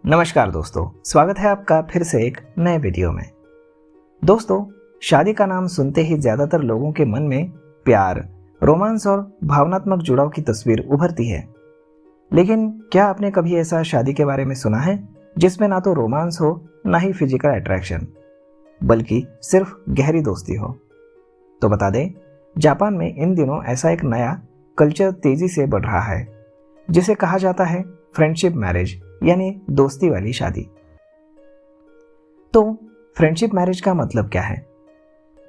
नमस्कार दोस्तों, स्वागत है आपका फिर से एक नए वीडियो में। दोस्तों, शादी का नाम सुनते ही ज्यादातर लोगों के मन में प्यार, रोमांस और भावनात्मक जुड़ाव की तस्वीर उभरती है। लेकिन क्या आपने कभी ऐसा शादी के बारे में सुना है जिसमें ना तो रोमांस हो ना ही फिजिकल अट्रैक्शन, बल्कि सिर्फ गहरी दोस्ती हो? तो बता दें, जापान में इन दिनों ऐसा एक नया कल्चर तेजी से बढ़ रहा है जिसे कहा जाता है फ्रेंडशिप मैरिज, यानी दोस्ती वाली शादी। तो फ्रेंडशिप मैरिज का मतलब क्या है?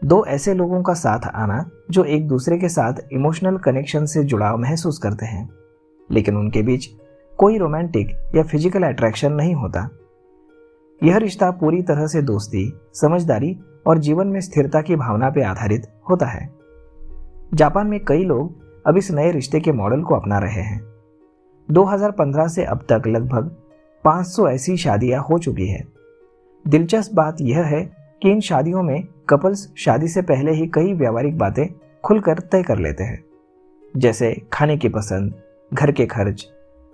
दो ऐसे लोगों का साथ आना जो एक दूसरे के साथ इमोशनल कनेक्शन से जुड़ाव महसूस करते हैं, लेकिन उनके बीच कोई रोमांटिक या फिजिकल अट्रैक्शन नहीं होता। यह रिश्ता पूरी तरह से दोस्ती, समझदारी और जीवन में स्थिरता की भावना पर आधारित होता है। जापान में कई लोग अब इस नए रिश्ते के मॉडल को अपना रहे हैं। 2015 से अब तक लगभग 500 ऐसी शादियां हो चुकी है। दिलचस्प बात यह है कि इन शादियों में कपल्स शादी से पहले ही कई व्यावहारिक बातें खुलकर तय कर लेते हैं, जैसे खाने की पसंद, घर के खर्च,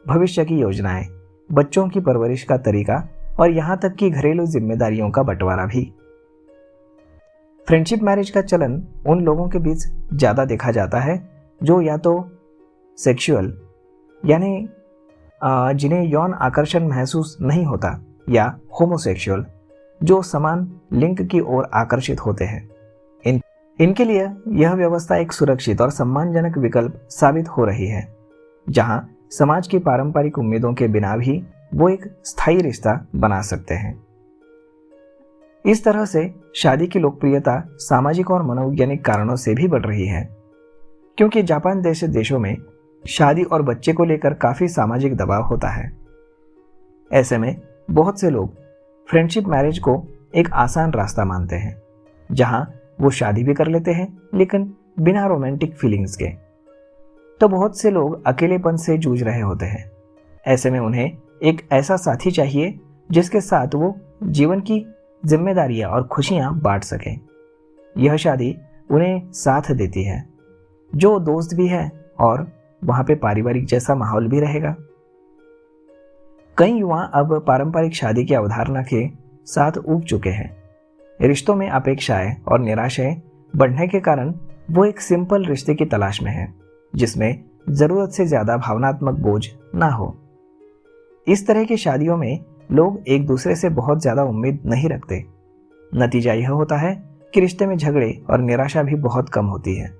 भविष्य की योजनाएं, बच्चों की परवरिश का तरीका और यहाँ तक कि घरेलू जिम्मेदारियों का बंटवारा भी। फ्रेंडशिप मैरिज का चलन उन लोगों के बीच ज़्यादा देखा जाता है जो या तो सेक्सुअल यानी जिन्हें यौन आकर्षण महसूस नहीं होता, या होमोसेक्सुअल जो समान लिंग की ओर आकर्षित होते हैं। इनके लिए यह व्यवस्था एक सुरक्षित और सम्मानजनक विकल्प साबित हो रही है, जहां समाज की पारंपरिक उम्मीदों के बिना भी वो एक स्थायी रिश्ता बना सकते हैं। इस तरह से शादी की लोकप्रियता सामाजिक और मनोवैज्ञानिक कारणों से भी बढ़ रही है, क्योंकि जापान जैसे देशों में शादी और बच्चे को लेकर काफी सामाजिक दबाव होता है। ऐसे में बहुत से लोग फ्रेंडशिप मैरिज को एक आसान रास्ता मानते हैं, जहां वो शादी भी कर लेते हैं लेकिन बिना रोमांटिक फीलिंग्स के। तो बहुत से लोग अकेलेपन से जूझ रहे होते हैं। ऐसे में उन्हें एक ऐसा साथी चाहिए जिसके साथ वो जीवन की जिम्मेदारियां और खुशियां बांट सकें। यह शादी उन्हें साथ देती है, जो दोस्त भी है और वहां पे पारिवारिक जैसा माहौल भी रहेगा। कई युवा अब पारंपरिक शादी की अवधारणा के साथ ऊब चुके हैं। रिश्तों में अपेक्षाएं और निराशाएं बढ़ने के कारण वो एक सिंपल रिश्ते की तलाश में है, जिसमें जरूरत से ज्यादा भावनात्मक बोझ ना हो। इस तरह की शादियों में लोग एक दूसरे से बहुत ज्यादा उम्मीद नहीं रखते। नतीजा यह होता है कि रिश्ते में झगड़े और निराशा भी बहुत कम होती है।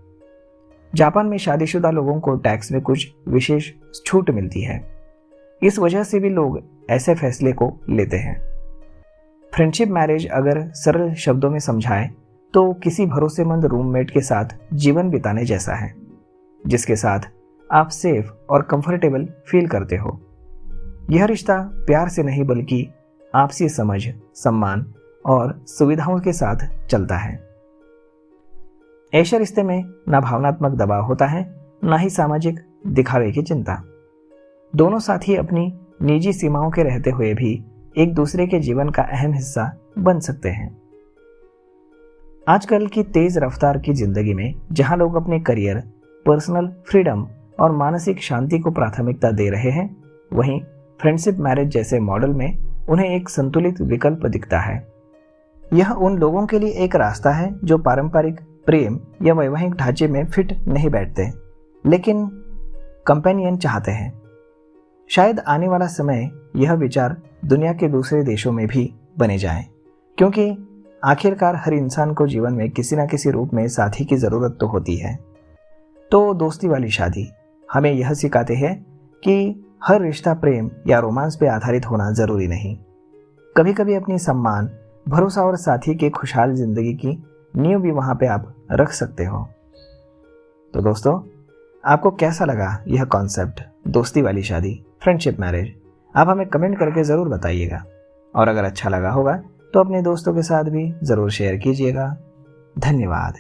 जापान में शादीशुदा लोगों को टैक्स में कुछ विशेष छूट मिलती है। इस वजह से भी लोग ऐसे फैसले को लेते हैं। फ्रेंडशिप मैरिज अगर सरल शब्दों में समझाएं तो किसी भरोसेमंद रूममेट के साथ जीवन बिताने जैसा है, जिसके साथ आप सेफ और कंफर्टेबल फील करते हो। यह रिश्ता प्यार से नहीं बल्कि आपसी समझ, सम्मान और सुविधाओं के साथ चलता है। ऐसे रिश्ते में ना भावनात्मक दबाव होता है, ना ही सामाजिक दिखावे की चिंता। दोनों साथी अपनी निजी सीमाओं के रहते हुए भी एक दूसरे के जीवन का अहम हिस्सा बन सकते हैं। आजकल की तेज रफ्तार की जिंदगी में जहां लोग अपने करियर, पर्सनल फ्रीडम और मानसिक शांति को प्राथमिकता दे रहे हैं, वहीं फ्रेंडशिप मैरिज जैसे मॉडल में उन्हें एक संतुलित विकल्प दिखता है। यह उन लोगों के लिए एक रास्ता है जो पारंपरिक प्रेम या वैवाहिक ढांचे में फिट नहीं बैठते, लेकिन कंपेनियन चाहते हैं। शायद आने वाला समय यह विचार दुनिया के दूसरे देशों में भी बने जाए, क्योंकि आखिरकार हर इंसान को जीवन में किसी न किसी रूप में साथी की जरूरत तो होती है। तो दोस्ती वाली शादी हमें यह सिखाते हैं कि हर रिश्ता प्रेम या रोमांस पे आधारित होना जरूरी नहीं। कभी कभी अपनी सम्मान, भरोसा और साथी के खुशहाल जिंदगी की नींव भी वहां पे आप रख सकते हो। तो दोस्तों, आपको कैसा लगा यह कॉन्सेप्ट, दोस्ती वाली शादी, फ्रेंडशिप मैरिज? आप हमें कमेंट करके ज़रूर बताइएगा, और अगर अच्छा लगा होगा तो अपने दोस्तों के साथ भी ज़रूर शेयर कीजिएगा। धन्यवाद।